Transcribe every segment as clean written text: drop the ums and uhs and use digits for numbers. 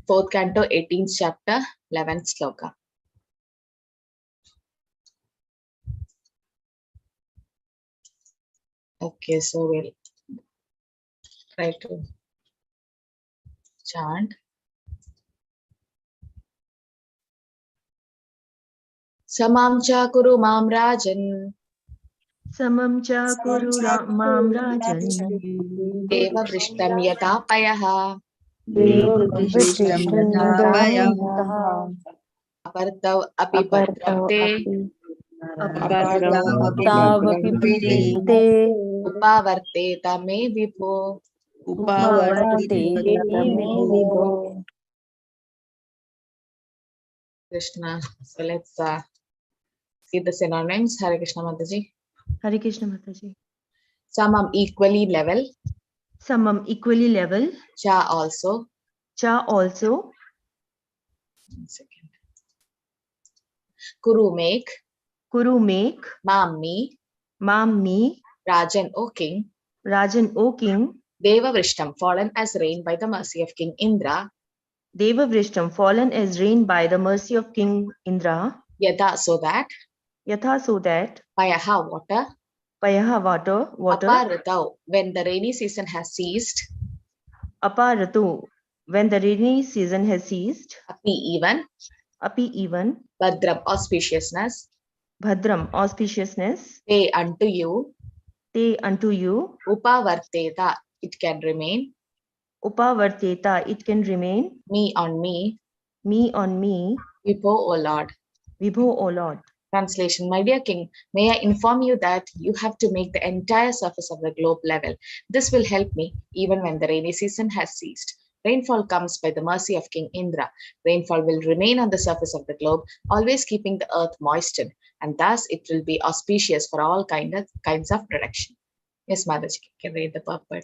4th canto, 18th chapter, 11th sloka. Okay, so we'll try to chant. Samam cha kuru mam rajan. Samam cha kuru mam rajan. Deva vrishtam yatapayaha. Apartav api padrapte. Upavarteta me vipo. Krishna. So let's see the synonyms. Hare Krishna Mataji. Hare Krishna Mataji. Samam equally level. Samam equally level. Cha also. Cha also. 1 second. Kuru make. Kuru make. Mam me. Mam me. Rajan O king. Rajan O king. Deva vrishtam fallen as rain by the mercy of King Indra. Deva vrishtam fallen as rain by the mercy of King Indra. Yatha so that. Yatha so that. Payaha water. Payaha water. Aparatau when the rainy season has ceased. Aparatu when the rainy season has ceased. Api even. Api even. Bhadram auspiciousness. Bhadram auspiciousness. Te unto you. Te unto you. Upavarteta it can remain. Upavarteta it can remain. Me on me. Me on me. Vibho O Lord. Vibho O Lord. Translation. My dear king, may I inform you that you have to make the entire surface of the globe level. This will help me even when the rainy season has ceased. Rainfall comes by the mercy of King Indra. Rainfall will remain on the surface of the globe, always keeping the earth moistened, and thus it will be auspicious for all kinds of production. Yes, Mataji, can read the purport.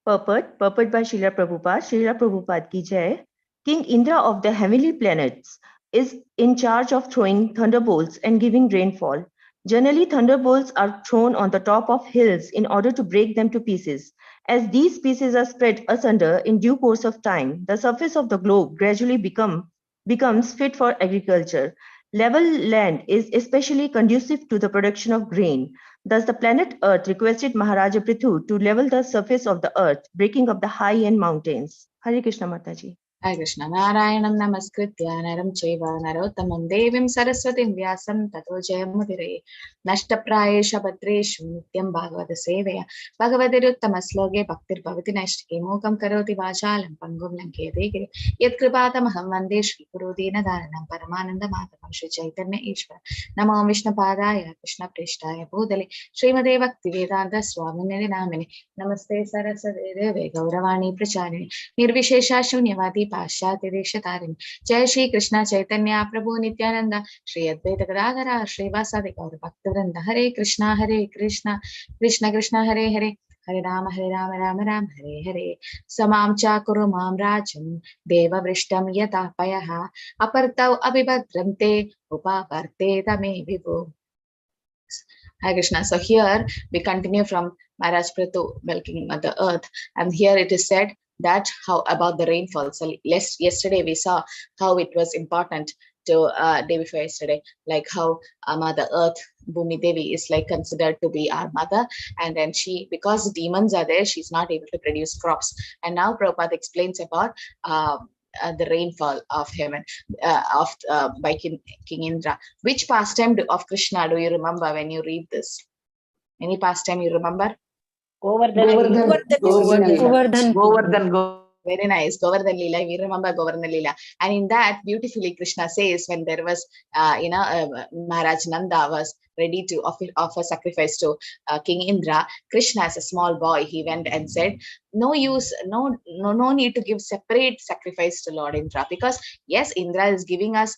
Purport by Srila Prabhupada. Srila Prabhupada ki jai. King Indra of the heavenly planets is in charge of throwing thunderbolts and giving rainfall. Generally, thunderbolts are thrown on the top of hills in order to break them to pieces. As these pieces are spread asunder in due course of time, the surface of the globe gradually becomes fit for agriculture. Level land is especially conducive to the production of grain. Thus, the planet Earth requested Maharaja Prithu to level the surface of the earth, breaking up the high-end mountains. Hare Krishna Mataji. Hare Krishna. Narayanam namaskritya naram chaiva narottamam devim saraswatim vyasam tato jayamudire nashtaprayesha bhadreshu nityam bhagavata seveya bhagavatiruttama sloke bhaktir bhavati nashtike mokam karoti vachalam pangum lankete giri yat kripatamaham vande shri guru deenadaranam paramananda madhavam shri chaitanya ishvara namo vishnu padaya krishna preshtaya bhudale srimade bhakti vedanta swamine namine namaste saraswate deve gauravani pracharine nirvishesha shunyavadi पाश्चात्य देशतारिणी जय श्री कृष्ण चैतन्य प्रभु नित्यानंद श्री अद्वैत गदाधर श्रीवासादि गौर भक्तवृंद हरे कृष्ण कृष्ण कृष्ण हरे हरे हरे राम राम राम हरे हरे समां चाकुरु मां राजं देववृष्टं यतापयः अपर्तौ अभिभद्रन्ते उपावर्तेत मे विभो. Hare Krishna. So here we continue from Maharaj Prithu milking Mother Earth, and here it is said that how about the rainfall. So yesterday we saw how it was important to day before yesterday, like how Mother Earth, Bhumi Devi, is like considered to be our mother, and then she, because demons are there, she's not able to produce crops. And now Prabhupada explains about the rainfall of heaven by King Indra. Which pastime of Krishna do you remember when you read this? Any pastime you remember? Govardhan. Very nice. Govardhan Leela. We remember Govardhan Leela. And in that, beautifully, Krishna says when there was, Maharaj Nanda was ready to offer sacrifice to King Indra, Krishna, as a small boy, he went and said, no need to give separate sacrifice to Lord Indra, because yes, Indra is giving us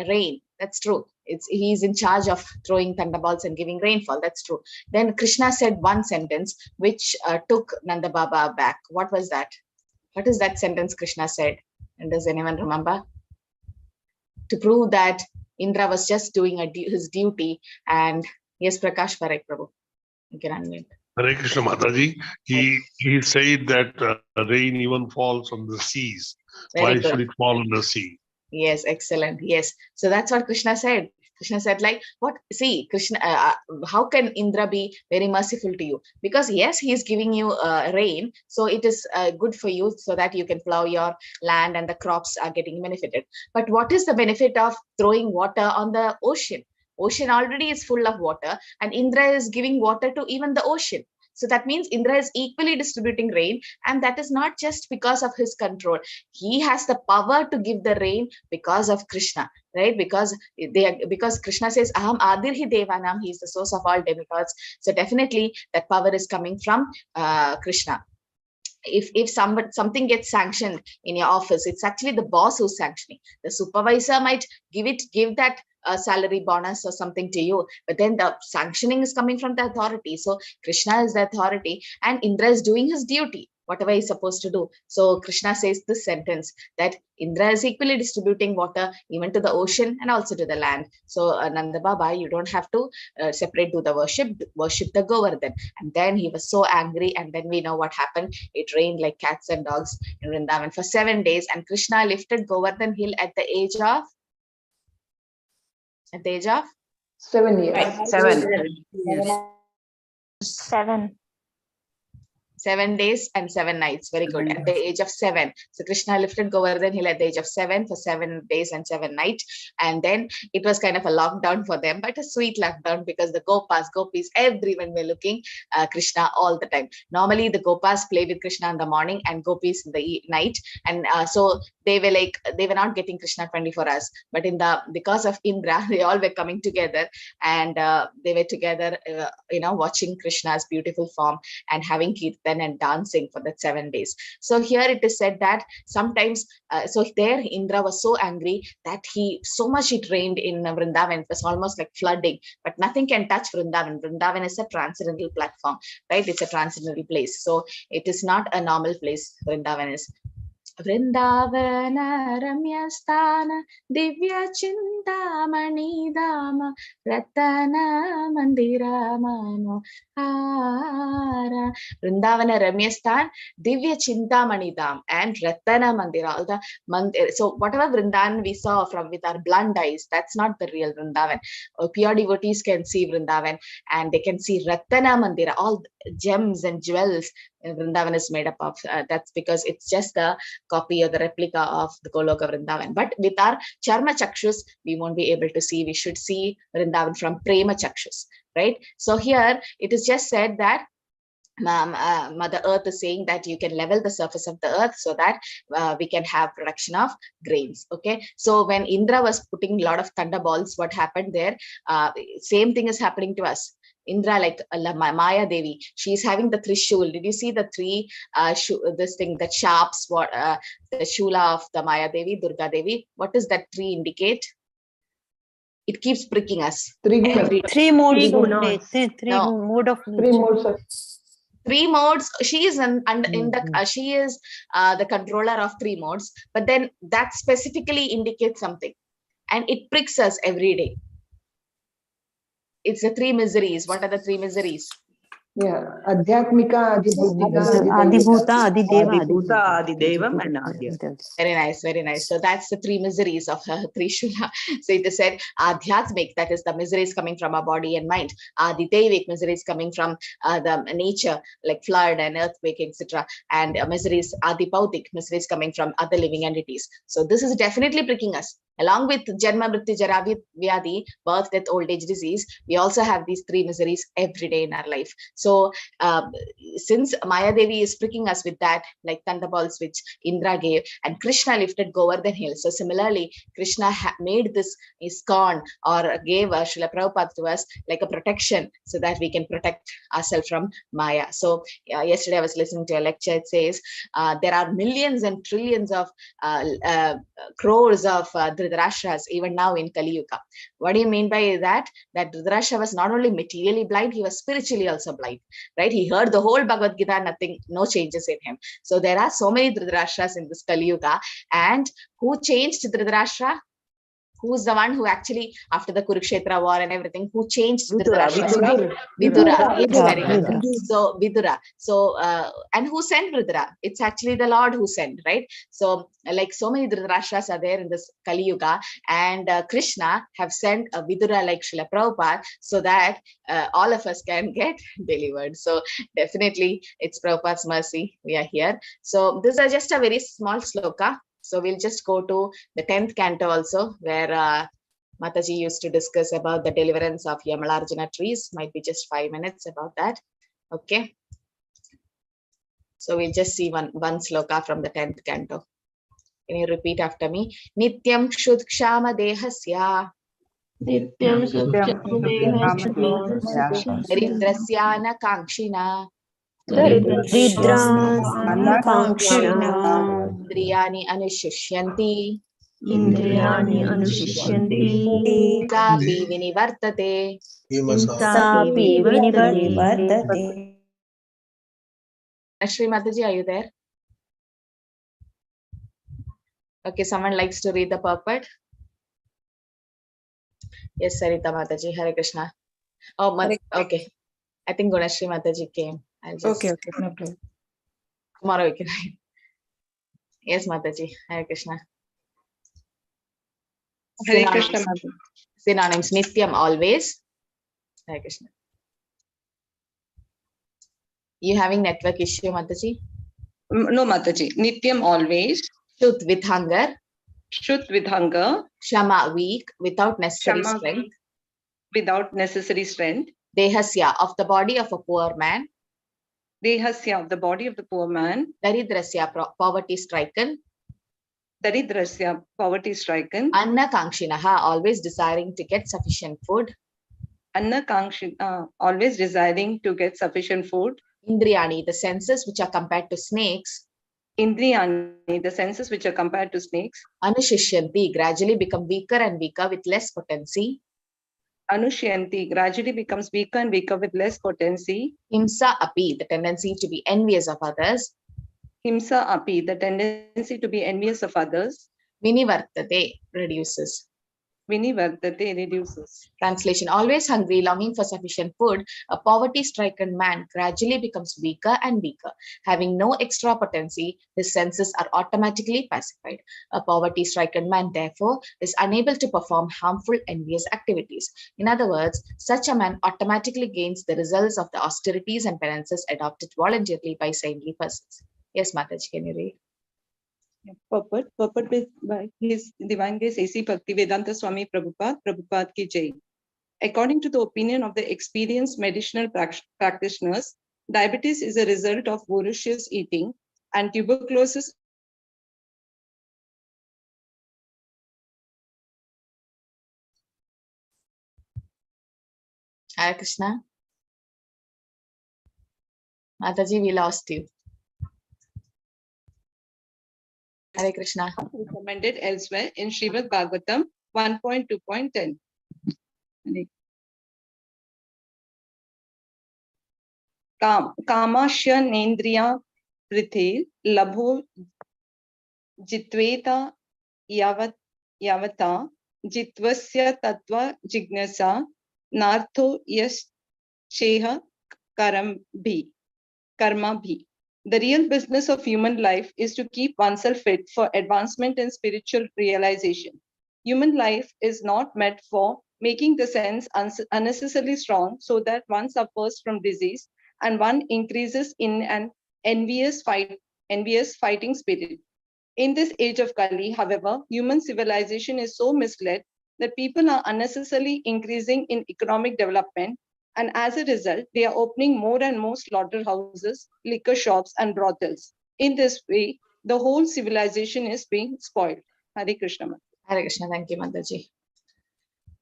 rain. That's true. He's in charge of throwing thunderbolts and giving rainfall. That's true. Then Krishna said one sentence which took Nanda Baba back. What was that? What is that sentence Krishna said? And does anyone remember? To prove that Indra was just doing his duty. And yes, Prakash Parekh Prabhu, you can unmute. Hare Krishna Mataji, he said that rain even falls on the seas. Very Why good. should it fall on the sea? Yes, excellent. Yes. So that's what Krishna said. Krishna said, like, what? See, Krishna, how can Indra be very merciful to you? Because yes, he is giving you rain, so it is good for you, so that you can plow your land and the crops are getting benefited. But what is the benefit of throwing water on the ocean? Ocean already is full of water, and Indra is giving water to even the ocean. So that means Indra is equally distributing rain, and that is not just because of his control. He has the power to give the rain because of Krishna, right? Because Krishna says, Aham Adirhi Devanam, he is the source of all demigods. So definitely that power is coming from Krishna. If something gets sanctioned in your office, it's actually the boss who's sanctioning. The supervisor might give that salary bonus or something to you, but then the sanctioning is coming from the authority. So Krishna is the authority, and Indra is doing his duty, whatever he's supposed to do. So Krishna says this sentence, that Indra is equally distributing water even to the ocean and also to the land. So Nanda Baba, you don't have to separate, do the worship the Govardhan. And then he was so angry, and then we know what happened. It rained like cats and dogs in Vrindavan for 7 days, and Krishna lifted Govardhan hill at the age of 7 years. 7. 7 days and 7 nights. Very good. At the age of 7. So Krishna lifted Govardhan hill at the age of 7 for 7 days and 7 nights. And then it was kind of a lockdown for them, but a sweet lockdown, because the gopis, everyone were looking Krishna all the time. Normally the gopas play with Krishna in the morning and gopis in the night. And so they were not getting Krishna 24 hours. But because of Indra, they all were coming together, and they were together, watching Krishna's beautiful form and having kirtan and dancing for that 7 days. So here it is said that sometimes, so there Indra was so angry that so much it rained in Vrindavan. It was almost like flooding, but nothing can touch Vrindavan. Vrindavan is a transcendental platform, right? It's a transcendental place. So it is not a normal place. Vrindavan is. Vrindavana Ramyasthana Divya Chintamani Dama Ratana Mandira Mano Hara. Vrindavana Ramyasthan Divya Chintamani Dham and Ratana Mandira. All the mandir. So whatever Vrindavan we saw with our blind eyes, that's not the real Vrindavan. Pure devotees can see Vrindavan, and they can see Ratana Mandira, all gems and jewels. Vrindavan is made up of. That's because it's just the copy or the replica of the Goloka Vrindavan. But with our Charma Chakshus, we won't be able to see. We should see Vrindavan from Prema Chakshus, right? So here it is just said that Mother Earth is saying that you can level the surface of the earth so that we can have production of grains. Okay, so when Indra was putting a lot of thunderbolts, what happened there? Same thing is happening to us. Indra, like Maya Devi, she's having the Trishul. Did you see the three, this thing, that sharps, the Shula of the Maya Devi, Durga Devi? What does that tree indicate? It keeps pricking us. Three modes of nature. 3 modes. She is she is the controller of 3 modes, but then that specifically indicates something, and it pricks us every day. It's the 3 miseries. What are the 3 miseries? Yeah, Adhyatmika, Adibhutika, Adibhuta, Adidevam, and Adya. Very nice, very nice. So that's the 3 miseries of Trishula. So it is said Adhyatmik, that is the miseries coming from our body and mind. Aditevik, miseries coming from the nature, like flood and earthquake, etc. And miseries, Adipautik, miseries coming from other living entities. So this is definitely pricking us. Along with Janma, Mrityu, Jara, Vyadhi, birth, death, old age, disease, we also have these 3 miseries every day in our life. So since Maya Devi is pricking us with that, like thunderbolts which Indra gave, and Krishna lifted Govardhan hill. So similarly, Krishna made this ISKCON, or gave Srila Prabhupada to us like a protection, so that we can protect ourselves from Maya. So yesterday I was listening to a lecture. It says there are millions and trillions of crores of Dhritarashtra's even now in Kali Yuga. What do you mean by that? That Dhritarashtra was not only materially blind, he was spiritually also blind, right? He heard the whole Bhagavad Gita, nothing, no changes in him. So there are so many Dhritarashtras in this Kali Yuga. And who changed Dhritarashtra? Who's the one who actually, after the Kurukshetra war and everything, who changed Vidura, Dhritarashtra's Vidura. It's very well. So Vidura. So and who sent Vidura? It's actually the Lord who sent, right? So like so many Dhritarashtras are there in this Kali Yuga, and Krishna have sent a Vidura like Srila Prabhupada, so that all of us can get delivered. So definitely it's Prabhupada's mercy we are here. So these are just a very small sloka. So we'll just go to the 10th canto also, where Mataji used to discuss about the deliverance of Yamalarjuna trees. Might be just 5 minutes about that. Okay. So we'll just see one sloka from the 10th canto. Can you repeat after me? Nityam Kshudkshama Dehasya Daridrasyana Kankshina Indriyani Anushishyanti Indriyani anushishyanti Sapi Vinivartate. Sapi vinivartate. Shri Mataji, are you there? Okay, someone likes to read the purport. Yes, Sarita Mataji, Hare Krishna. Oh, okay. I think Gunashri Mataji came. I'll just... Okay, no problem. Tomorrow we can write. Yes, Mataji, Hare Krishna. Hare Krishna. Synonyms, Nityam, always. Hare Krishna. You having network issue, Mataji? No, Mataji. Nityam, always. Shut, with hunger. Shut, with hunger. Shama, weak, without necessary Shama, strength. Without necessary strength. Dehasya, of the body of a poor man. Dehasya, of the body of the poor man. Daridrasya, poverty striken. Daridrasya, poverty striken. Anna Kankshinaha, always desiring to get sufficient food. Anna Kankshina, always desiring to get sufficient food. Indriyani, the senses which are compared to snakes. Indriyani, the senses which are compared to snakes. Anushishyanti, gradually become weaker and weaker with less potency. Anushyanti, gradually becomes weaker and weaker with less potency. Himsa api, the tendency to be envious of others. Himsa api, the tendency to be envious of others. Vinivartate, reduces. Vinivartate, reduces. Translation, always hungry, longing for sufficient food, a poverty-stricken man gradually becomes weaker and weaker. Having no extra potency, his senses are automatically pacified. A poverty-stricken man, therefore, is unable to perform harmful, envious activities. In other words, such a man automatically gains the results of the austerities and penances adopted voluntarily by saintly persons. Yes, Mataji, can you read? Purport by His Divine Grace A.C. Bhaktivedanta Swami Prabhupada ki Jai. According to the opinion of the experienced medicinal practitioners, diabetes is a result of voracious eating, and tuberculosis Hare Krishna. Mataji, we lost you. Hare Krishna. recommended elsewhere in Srimad Bhagavatam 1.2.10. Kamashya nendriya prithir labho jitveta yavata jitvasya tattva jignasa nartho yasheha karma bhi. The real business of human life is to keep oneself fit for advancement and spiritual realization. Human life is not meant for making the sense unnecessarily strong so that one suffers from disease and one increases in an envious fighting spirit. In this age of Kali, however, human civilization is so misled that people are unnecessarily increasing in economic development, and as a result, they are opening more and more slaughterhouses, liquor shops, and brothels. In this way, the whole civilization is being spoiled. Hare Krishna. Hare Krishna. Thank you, Mataji.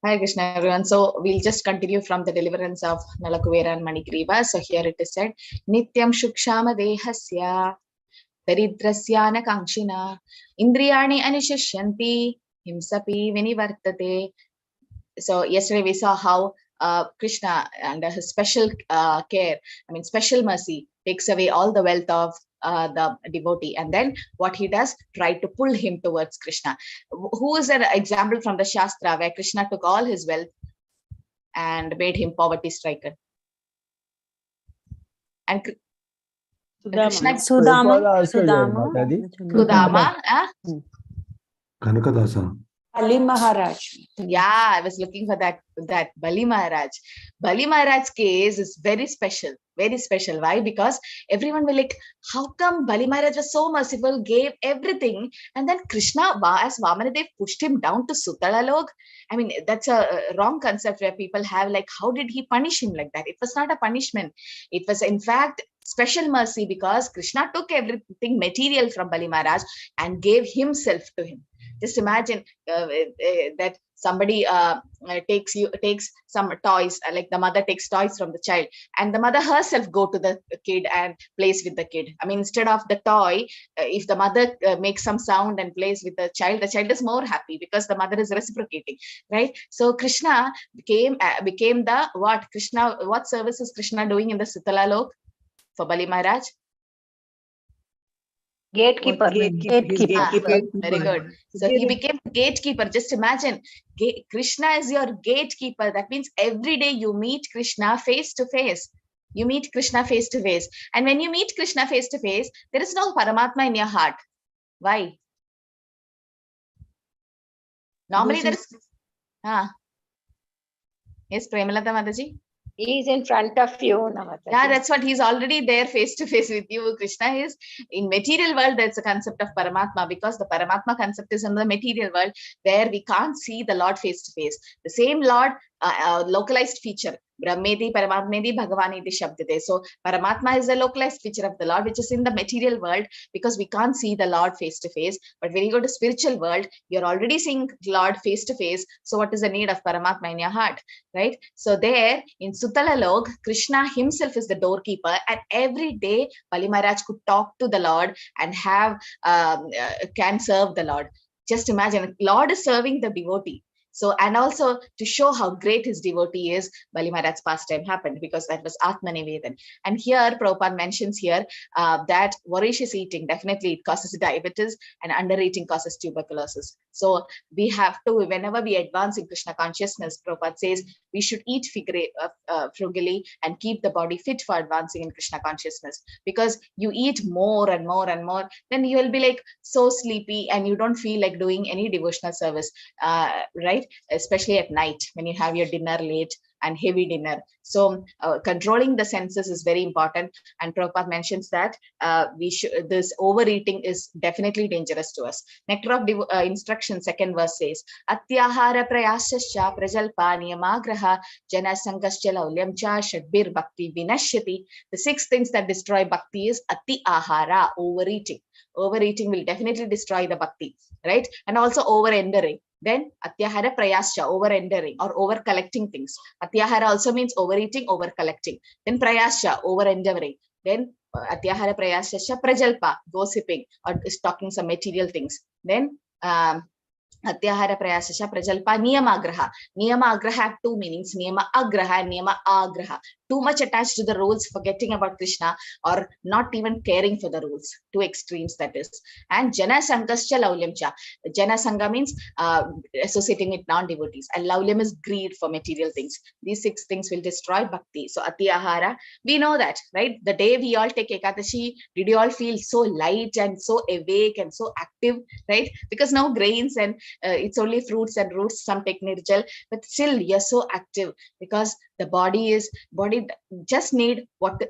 Hare Krishna, everyone. So we'll just continue from the deliverance of Nalakuvera and Manigriva. So here it is said, Nityam Shukshama Dehasya Daridrasyana Kankshina Indriyani Anushishyanti Himsapi Vinivartate. So yesterday we saw how Krishna, under his special care, special mercy, takes away all the wealth of the devotee. And then what he does, try to pull him towards Krishna. Who is an example from the Shastra where Krishna took all his wealth and made him poverty stricken? And Sudama. Sudama. Kanakadasa. Ali Maharaj. Yeah, I was looking for that Bali Maharaj. Bali Maharaj's case is very special. Very special. Why? Because everyone will like, how come Bali Maharaj was so merciful, gave everything, and then Krishna, as Vamanadev, pushed him down to Sutalalok? I mean, that's a wrong concept where people have like, how did he punish him like that? It was not a punishment. It was in fact special mercy, because Krishna took everything material from Bali Maharaj and gave himself to him. Just imagine that somebody takes some toys, like the mother takes toys from the child, and the mother herself go to the kid and plays with the kid. I mean, instead of the toy, if the mother makes some sound and plays with the child is more happy because the mother is reciprocating, right? So Krishna became the what? Krishna, what service is Krishna doing in the Sutalalok for Bali Maharaj? Gatekeeper. Very good. So he became the gatekeeper. Just imagine, Krishna is your gatekeeper. That means every day you meet Krishna face to face. You meet Krishna face to face. And when you meet Krishna face to face, there is no Paramatma in your heart. Why? Normally there is. Yes, Premalata Mataji. He is in front of you, Yeah, that's what, he's already there face to face with you. Krishna is in material world. There's a concept of Paramatma, because the Paramatma concept is in the material world where we can't see the Lord face to face. The same Lord, localized feature. Brahmedi, Paramatmedi, Bhagavanedi Shabdite. So Paramatma is a localized feature of the Lord, which is in the material world because we can't see the Lord face to face. But when you go to spiritual world, you're already seeing Lord face to face. So what is the need of Paramatma in your heart, right? So there in Sutalalok, Krishna himself is the doorkeeper, and every day Bali Maharaj could talk to the Lord and can serve the Lord. Just imagine, Lord is serving the devotee. So, and also to show how great his devotee is, Bali Maharaj's pastime happened, because that was Atma Nivedan. And here Prabhupada mentions here that voracious eating, definitely it causes diabetes, and under eating causes tuberculosis. So we have to, whenever we advance in Krishna consciousness, Prabhupada says we should eat frugally and keep the body fit for advancing in Krishna consciousness. Because you eat more and more and more, then you will be like so sleepy and you don't feel like doing any devotional service, right? Especially at night when you have your dinner late and heavy dinner. So controlling the senses is very important. And Prabhupada mentions that this overeating is definitely dangerous to us. Nectar of Instruction, second verse says, Atyahara prayasascha prajalpa niyamagraha jana sangascha laulyam cha shadbir bhakti vinashyati. The 6 things that destroy bhakti is Ati ahara, overeating. Overeating will definitely destroy the bhakti, right? And also over-endering. Then Atyahara prayascha, over-endering or over-collecting things. Atyahara also means overeating, over-collecting. Then prayascha, over-endeavoring. Then Atyahara prayascha prajalpa, gossiping or talking some material things. Then Atyahara prayasascha prajalpa niyamagraha. Niyamagraha have 2 meanings, niyama agraha and niyama agraha. Too much attached to the rules, forgetting about Krishna, or not even caring for the rules. 2 extremes, that is. And jana sangascha laulyamcha. Jana sangha means associating with non-devotees, and laulyam is greed for material things. These 6 things will destroy bhakti. So Atyahara, we know that, right? The day we all take Ekadashi, did you all feel so light and so awake and so active, right? Because no grains and it's only fruits and roots, some take nirjal, but still you're so active, because the body just need what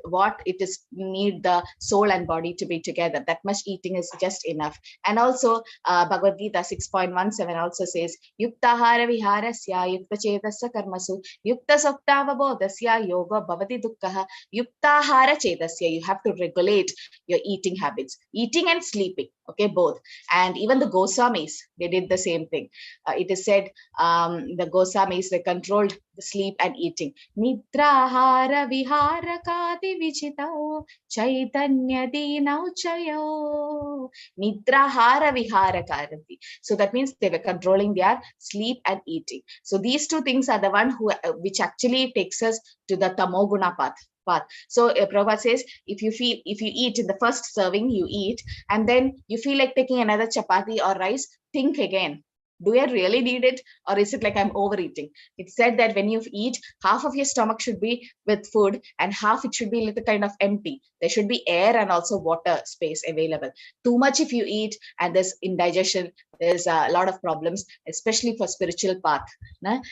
it is, need the soul and body to be together. That much eating is just enough. And also Bhagavad Gita 6.17 also says, Yuktahara viharasya yukta chetasya karmasu yukta saptavabodhasya yoga bhavati dukkha. Yuktahara chetasya, you have to regulate your eating habits, eating and sleeping, okay, both. And even the Goswamis, they did the same thing. It is said the Goswamis, they controlled the sleep and eating. Nidrahara viharakati vichitao chaitanya dinau chayo. Nidrahara viharakati. So that means they were controlling their sleep and eating. So these 2 things are the one which actually takes us to the tamoguna path. path. So Prabhupada says, if you eat in the first serving, you eat, and then you feel like taking another chapati or rice, think again. Do I really need it, or is it like I'm overeating? It's said that when you eat, half of your stomach should be with food and half it should be a little kind of empty. There should be air and also water space available. Too much if you eat, and there's indigestion, there's a lot of problems, especially for spiritual path.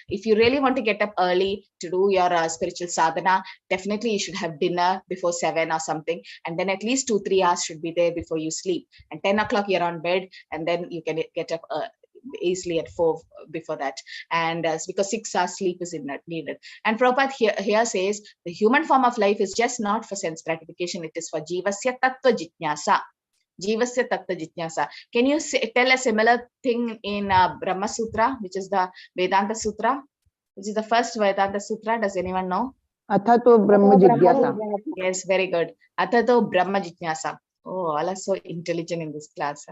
If you really want to get up early to do your spiritual sadhana, definitely you should have dinner before 7 or something, and then at least 2-3 hours should be there before you sleep. And 10 o'clock you're on bed, and then you can get up easily at 4 before that, and because 6 hours sleep is needed. And Prabhupada here says the human form of life is just not for sense gratification, it is for jivasya tattva jitnyasa. Jivasya tattva jitnyasa. Can you tell a similar thing in Brahma Sutra, which is the Vedanta Sutra, which is the first Vedanta Sutra? Does anyone know? Athato Brahma Jigyasa. Yes, very good. Athato Brahma Jitnyasa. Oh, all are so intelligent in this class.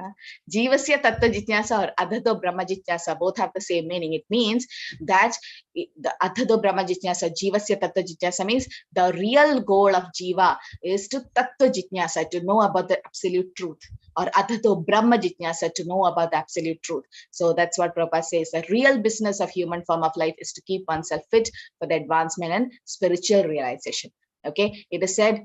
Jivasya Tattva Jitnyasa or Adhato Brahma Jitnyasa both have the same meaning. It means that the Adhato Brahma Jitnyasa, Jivasya Tattva Jitnyasa means the real goal of Jiva is to Tattva Jitnyasa, to know about the absolute truth, or Adhato Brahma Jitnyasa, to know about the absolute truth. So that's what Prabhupada says. The real business of human form of life is to keep oneself fit for the advancement and spiritual realization. Okay, it is said,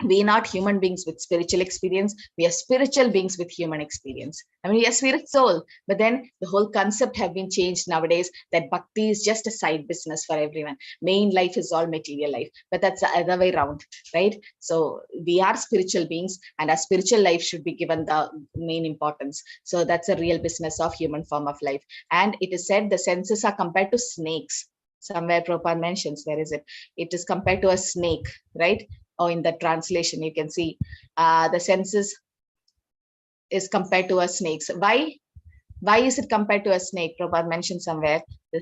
we are not human beings with spiritual experience, we are spiritual beings with human experience. I mean, we are spirit soul, but then the whole concept have been changed nowadays that bhakti is just a side business for everyone. Main life is all material life, but that's the other way around, right? So we are spiritual beings and our spiritual life should be given the main importance. So that's a real business of human form of life. And it is said the senses are compared to snakes. Somewhere Prabhupada mentions, where is it? It is compared to a snake, right? Or in the translation, you can see the senses is compared to a snake. So why is it compared to a snake? Prabhupada mentioned somewhere the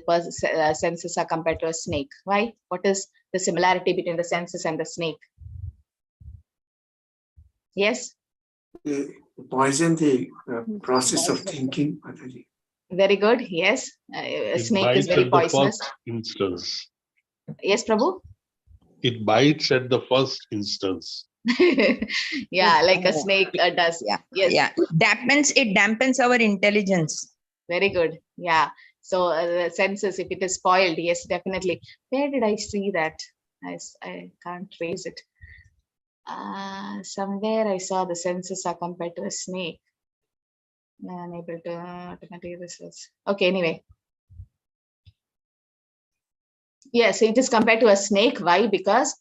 senses are compared to a snake. Why? What is the similarity between the senses and the snake? Yes? Poison the process of thinking. Very good. Yes. A snake is very poisonous. Instance. Yes, Prabhu? It bites at the first instance. Yeah, like a snake does. Yeah. Yes. Yeah. It dampens our intelligence. Very good. Yeah. So the senses, if it is spoiled, yes, definitely. Where did I see that? I can't trace it. Somewhere I saw the senses are compared to a snake. Unable to automatically research. Okay, anyway. Yes, it is compared to a snake. Why? Because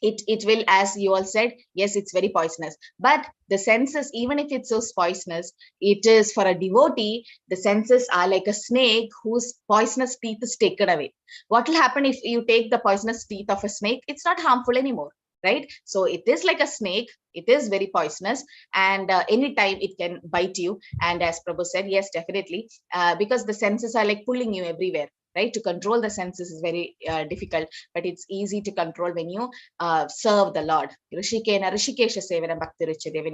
it will, as you all said, yes, it's very poisonous. But the senses, even if it's so poisonous, it is for a devotee, the senses are like a snake whose poisonous teeth is taken away. What will happen if you take the poisonous teeth of a snake? It's not harmful anymore, right? So it is like a snake. It is very poisonous, and anytime it can bite you. And as Prabhu said, yes, definitely, because the senses are like pulling you everywhere. Right, to control the senses is very difficult, but it's easy to control when you serve the Lord. When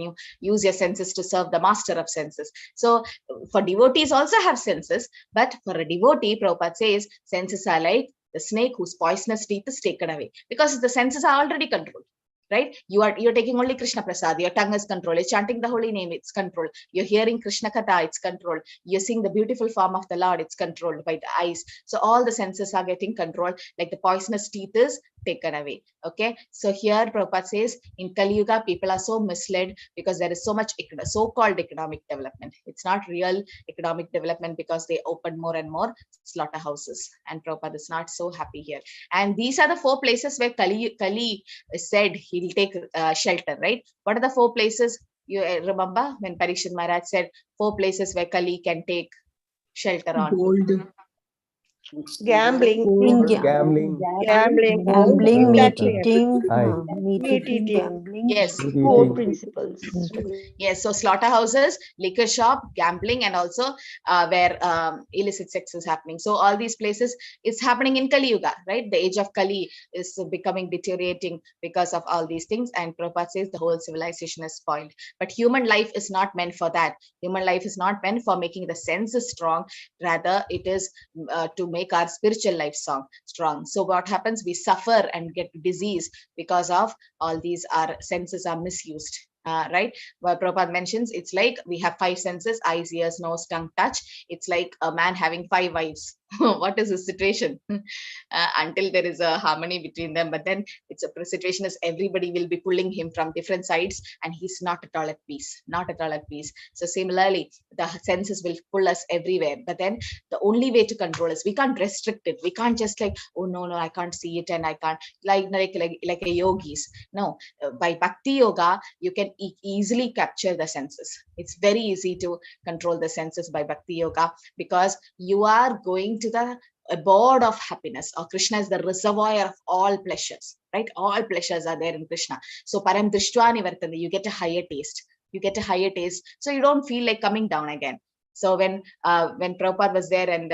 you use your senses to serve the master of senses. So for devotees also have senses, but for a devotee, Prabhupada says, senses are like the snake whose poisonous teeth is taken away, because the senses are already controlled. Right, you're taking only Krishna Prasad, your tongue is controlled, you're chanting the holy name, it's controlled, you're hearing Krishna Katha, it's controlled, you're seeing the beautiful form of the Lord, it's controlled by the eyes. So all the senses are getting controlled, like the poisonous teeth is taken away. Okay, so here Prabhupada says in Kali Yuga people are so misled because there is so much so-called economic development. It's not real economic development because they open more and more slaughterhouses, and Prabhupada is not so happy here. And these are the 4 places where Kali said he'll take shelter, right? What are the 4 places? You remember when Parikshit Maharaj said 4 places where Kali can take shelter on? Gold. Gambling. Gambling. Gambling. meat eating. Meat eating. Gambling. Yes. Core principles. Yes, so slaughterhouses, liquor shop, gambling, and also where illicit sex is happening. So all these places, it's happening in Kali Yuga, right? The age of Kali is becoming deteriorating because of all these things. And Prabhupada says the whole civilization is spoiled. But human life is not meant for that. Human life is not meant for making the senses strong. Rather, it is to make our spiritual life strong. So what happens? We suffer and get disease because of all these, our senses are misused. Right? Well, Prabhupada mentions it's like we have 5 senses: eyes, ears, nose, tongue, touch. It's like a man having 5 wives. What is the situation? Until there is a harmony between them, but then it's a situation is everybody will be pulling him from different sides, and he's not at all at peace. Not at all at peace. So similarly, the senses will pull us everywhere. But then the only way to control is we can't restrict it. We can't just like, oh no, I can't see it, and I can't like a yogis. No, by bhakti yoga, you can easily capture the senses. It's very easy to control the senses by bhakti yoga, because you are going to the abode of happiness, or Krishna is the reservoir of all pleasures, right? All pleasures are there in Krishna. So param drishtva nivartante, you get a higher taste. You get a higher taste, so you don't feel like coming down again. So when Prabhupada was there, and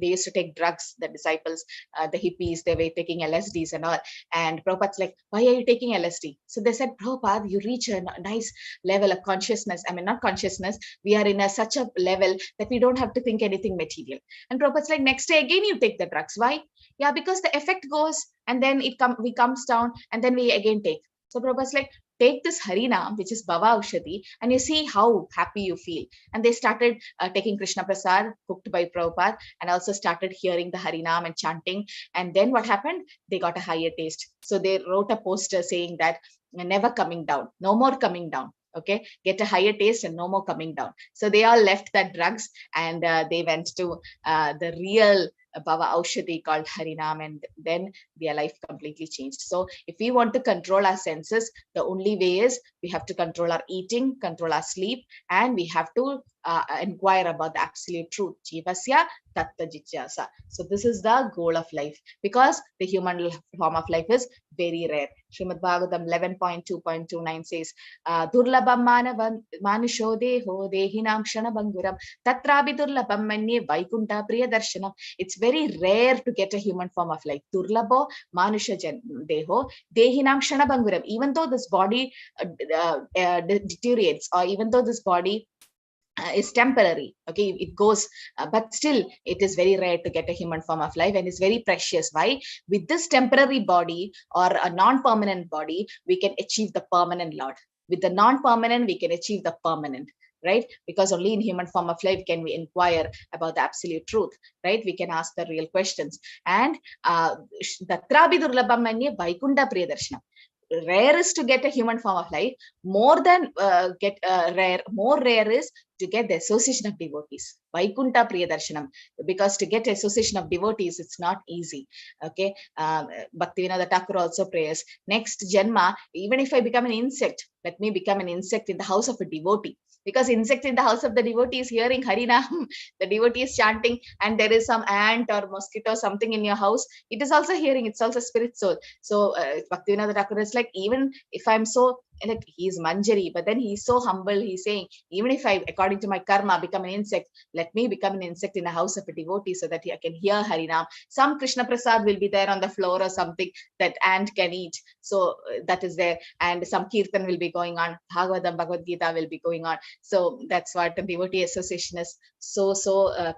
they used to take drugs, the disciples, the hippies, they were taking LSDs and all. And Prabhupada's like, why are you taking LSD? So they said, Prabhupada, you reach a nice level of consciousness. I mean, not consciousness. We are in such a level that we don't have to think anything material. And Prabhupada's like, next day again, you take the drugs. Why? Yeah, because the effect goes, and then we comes down, and then we again take. So Prabhupada's like, take this Harinam, which is Bhava Aushadhi, and you see how happy you feel. And they started taking Krishna Prasad, cooked by Prabhupada, and also started hearing the Harinam and chanting. And then what happened? They got a higher taste. So they wrote a poster saying that never coming down, no more coming down. Okay, get a higher taste and no more coming down. So they all left that drugs, and they went to the real Bhava Aushadhi called Harinam, and then their life completely changed. So if we want to control our senses, the only way is we have to control our eating, control our sleep, and we have to inquire about the absolute truth. Jivasya tatta jityasa. So this is the goal of life, because the human form of life is very rare. Srimad Bhagavatam 11.2.29 says, Durlabham manusho deho dehinam kshana banguram tatrabi durlabham manye vaikunta priya darshanam. It's very rare to get a human form of life. Durlabho manusha deho dehinam kshana banguram. Even though this body deteriorates, or even though this body is temporary, okay, it goes, but still it is very rare to get a human form of life, and it's very precious. Why? With this temporary body or a non-permanent body, we can achieve the permanent Lord. With the non-permanent, we can achieve the permanent, right? Because only in human form of life can we inquire about the absolute truth, right? We can ask the real questions. And tatrabi durlabham manye vaikunta priyadarshana. Rare is to get a human form of life. More than more rare is to get the association of devotees. Vaikunta Priyadarshanam. Because to get association of devotees, it's not easy. Okay. Bhaktivinoda Thakur also prays, next Janma, even if I become an insect, let me become an insect in the house of a devotee. Because insect in the house of the devotee is hearing Harinam, the devotee is chanting, and there is some ant or mosquito, something in your house, it is also hearing, it's also spirit soul. So Bhaktivinoda Thakur is like, even if I'm so, like, he's Manjari, but then he's so humble, he's saying, even if I, according to my karma, become an insect, let me become an insect in the house of a devotee so that I can hear Harinam. Some Krishna Prasad will be there on the floor or something that ant can eat. So that is there. And some Kirtan will be going on. Bhagavatam, Bhagavad Gita will be going on. So that's what the devotee association is so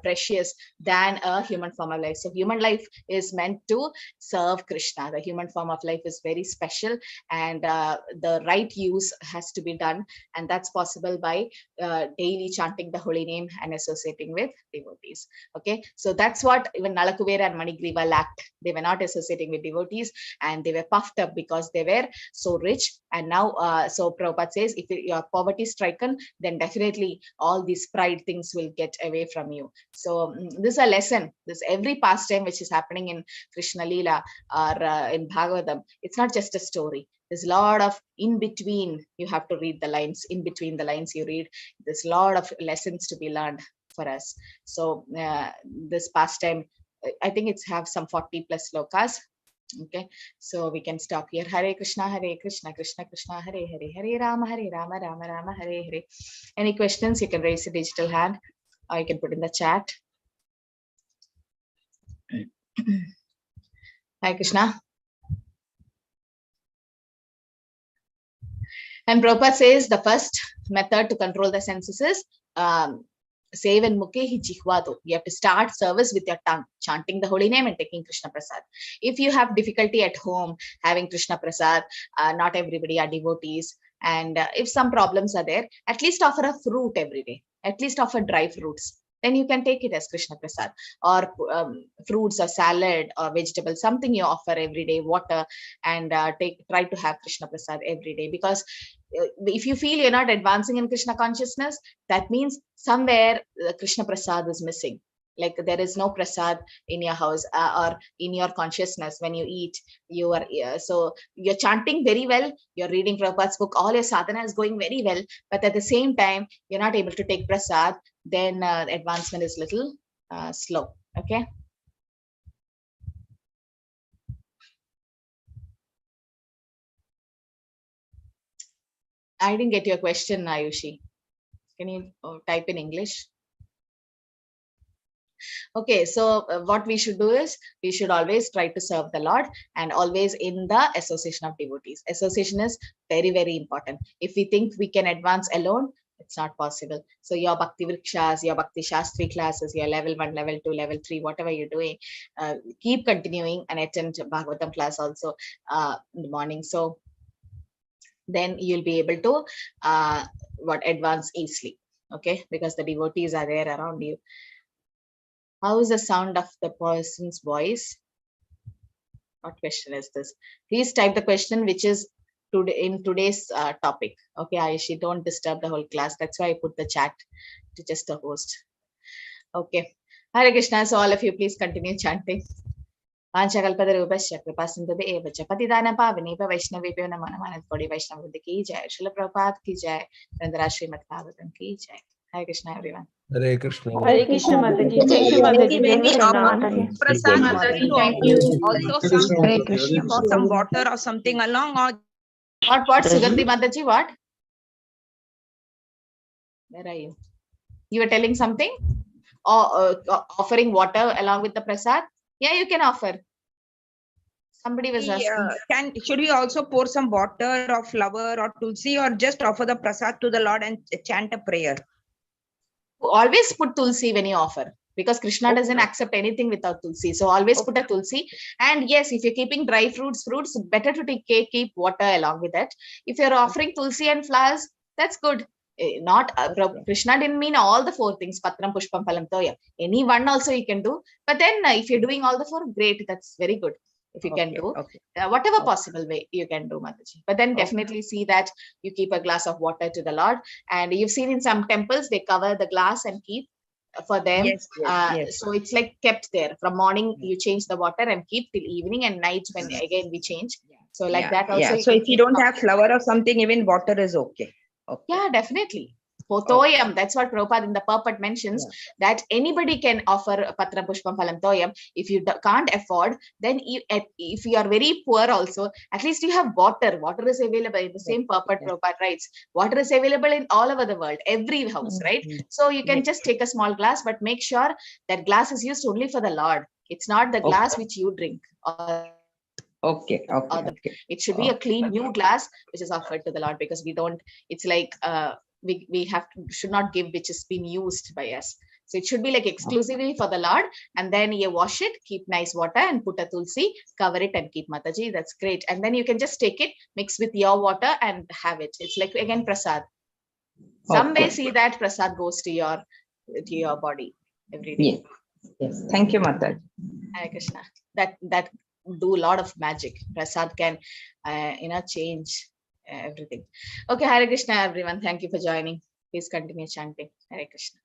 precious than a human form of life. So human life is meant to serve Krishna. The human form of life is very special, and the right use has to be done, and that's possible by daily chanting the holy name and associating with devotees. Okay, so that's what even Nalakuvera and Manigriva lacked. They were not associating with devotees, and they were puffed up because they were so rich. And now, so Prabhupada says, if you are poverty stricken, then definitely all these pride things will get away from you. So this is a lesson. This every pastime which is happening in Krishna Leela or in Bhagavatam, it's not just a story. There's a lot of in between. You have to read the lines. In between the lines you read, there's a lot of lessons to be learned for us. So this pastime, I think it's have some 40 plus slokas. Okay, so we can stop here. Hare Krishna, Krishna Krishna, Hare Hare, Hare Rama, Rama Rama, Hare Hare. Any questions? You can raise a digital hand, or you can put in the chat. Hare Krishna. And Prabhupada says the first method to control the senses is Sevan Mukhe hi jihvado. You have to start service with your tongue, chanting the holy name and taking Krishna Prasad. If you have difficulty at home having Krishna Prasad, not everybody are devotees, and if some problems are there, at least offer a fruit every day. At least offer dry fruits. Then you can take it as Krishna Prasad, or fruits or salad or vegetable, something you offer every day, water, and try to have Krishna Prasad every day. Because if you feel you're not advancing in Krishna consciousness, that means somewhere Krishna Prasad is missing. Like there is no prasad in your house or in your consciousness. When you eat, you are so you're chanting very well, you're reading Prabhupada's book, all your sadhana is going very well, but at the same time you're not able to take prasad, then advancement is little slow. Okay. I didn't get your question, Ayushi. Can you type in English? Okay, so what we should do is we should always try to serve the Lord, and always in the association of devotees. Association is very, very important. If we think we can advance alone, it's not possible. So your Bhakti Vrikshas, your Bhakti Shastri classes, your level 1, level 2, level 3, whatever you're doing, keep continuing and attend Bhagavatam class also in the morning. So then you'll be able to advance easily. Okay, because the devotees are there around you. How is the sound of the person's voice? What question is this? Please type the question which is in today's topic. Okay, Ayushi, don't disturb the whole class. That's why I put the chat to just the host. Okay. Hare Krishna. So all of you, please continue chanting. Vanchakalpatarubhasya kripasindhave eva cha patidana pavaneva vaishnaveभ्यो नमो नमः कोटि वैष्णव वृंद की जय श्रील प्रभुपाद की जय वृंदरा श्रीमद् भागवतम की जय. Hare Krishna, everyone. Hare Krishna. Hare Krishna, Mataji. Thank you, Mataji. When we Thank you, offer Mataji. prasad, Mataji, to thank offer you. also some or some water or something along, or What Sugandhi Mataji, what? Where are you? You were telling something? Or offering water along with the prasad? Yeah, you can offer. Somebody was asking. should we also pour some water or flower or tulsi, or just offer the prasad to the Lord and chant a prayer? Always put tulsi when you offer, because Krishna doesn't accept anything without tulsi. So always put a tulsi. And yes, if you're keeping dry fruits, better to keep water along with that. If you're offering tulsi and flowers, that's good. Not Krishna didn't mean all the 4 things, patram pushpam phalam toyam. Any one also you can do. But then if you're doing all the 4, great, that's very good. If you can do whatever possible way you can do, Mataji. But then definitely see that you keep a glass of water to the Lord. And you've seen in some temples, they cover the glass and keep for them. Yes. So it's like kept there. From morning, you change the water and keep till evening, and night when again we change. So like that also. So if you don't have flower or something, even water is okay. Yeah, definitely. Toyam, that's what Prabhupada in the purport mentions, that anybody can offer patra pushpam phalam toyam. If you can't afford, then if you are very poor also, at least you have water. Water is available in the same purport. Prabhupada writes, water is available in all over the world, every house, right? So you can just take a small glass, but make sure that glass is used only for the Lord. It's not the glass which you drink. It should be a clean new glass which is offered to the Lord, because we don't, it's like we should not give which has been used by us. So it should be like exclusively for the Lord, and then you wash it, keep nice water and put a tulsi, cover it and keep, Mataji. That's great. And then you can just take it, mix with your water and have it. It's like again prasad. Some may see that prasad goes to your body every day. Yes. Thank you, Mataji. Hare Krishna. That do a lot of magic. Prasad can change everything. Okay, Hare Krishna, everyone. Thank you for joining. Please continue chanting. Hare Krishna.